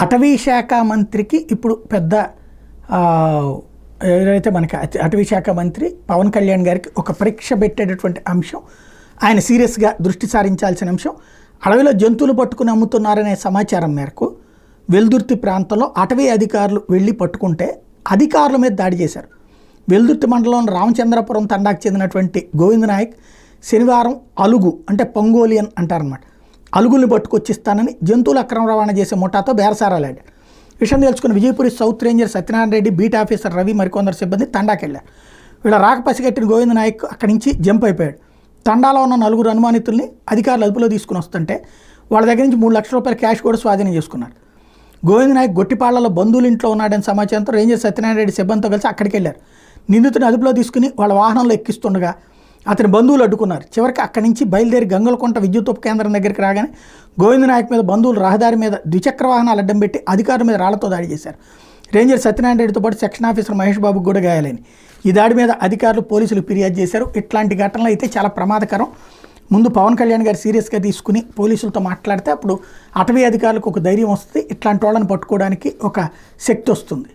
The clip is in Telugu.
అటవీ శాఖ మంత్రికి ఇప్పుడు పెద్ద ఏదైతే మనకి అటవీ శాఖ మంత్రి పవన్ కళ్యాణ్ గారికి ఒక పరీక్ష పెట్టేటటువంటి అంశం, ఆయన సీరియస్గా దృష్టి సారించాల్సిన అంశం. అడవిలో జంతువులు పట్టుకుని అమ్ముతున్నారనే సమాచారం మేరకు వెల్దుర్తి ప్రాంతంలో అటవీ అధికారులు వెళ్ళి పట్టుకుంటే అధికారుల మీద దాడి చేశారు. వెల్దుర్తి మండలం రామచంద్రపురం తండాకు చెందినటువంటి గోవింద్ నాయక్ శనివారం అలుగు అంటే పొంగోలియన్ అంటారనమాట, అలుగుల్ని పట్టుకొచ్చిస్తానని జంతువుల అక్రమ రవాణా చేసే ముఠాతో బేరసారాలాడారు. విషయం తెలుసుకున్న Vijayapuri south ranger Satyanarayana Reddy, beat officer Ravi మరికొందరు సిబ్బంది తండాకెళ్లారు. వీళ్ళ రాక పసిగట్టిన గోవింద్ నాయక్ అక్కడి నుంచి జంప్ అయిపోయాడు. తండాలో ఉన్న 4 అనుమానితుల్ని అధికారులు అదుపులో తీసుకుని వస్తుంటే వాళ్ళ దగ్గర నుంచి 3 లక్షల రూపాయల క్యాష్ కూడా స్వాధీనం చేసుకున్నారు. గోవింద్ నాయక్ గొట్టిపాళ్లలో బంధువుల ఇంట్లో ఉన్నాడని సమాచారంతో రేంజర్ సత్యనారాయణ రెడ్డి సిబ్బందితో కలిసి అక్కడికి వెళ్ళారు. నిందితుని అదుపులో తీసుకుని వాళ్ళ వాహనంలో ఎక్కిస్తుండగా అతని బంధువులు అడ్డుకున్నారు. చివరికి అక్కడి నుంచి బయలుదేరి గంగలకుంట విద్యుత్ ఉప కేంద్రం దగ్గరికి రాగానే గోవింద్ నాయక్ మీద బంధువులు రహదారి మీద ద్విచక్ర వాహనాలు అడ్డం పెట్టి అధికారుల మీద రాళ్లతో దాడి చేశారు. రేంజర్ సత్యనారాయణ రెడ్డితో పాటు సెక్షన్ ఆఫీసర్ మహేష్ బాబుకు కూడా గాయాలైంది. ఈ దాడి మీద అధికారులు పోలీసులు ఫిర్యాదు చేశారు. ఇట్లాంటి ఘటనలు అయితే చాలా ప్రమాదకరం. ముందు పవన్ కళ్యాణ్ గారు సీరియస్గా తీసుకుని పోలీసులతో మాట్లాడితే అప్పుడు అటవీ అధికారులకు ఒక ధైర్యం వస్తుంది, ఇట్లాంటి వాళ్ళని పట్టుకోవడానికి ఒక శక్తి వస్తుంది.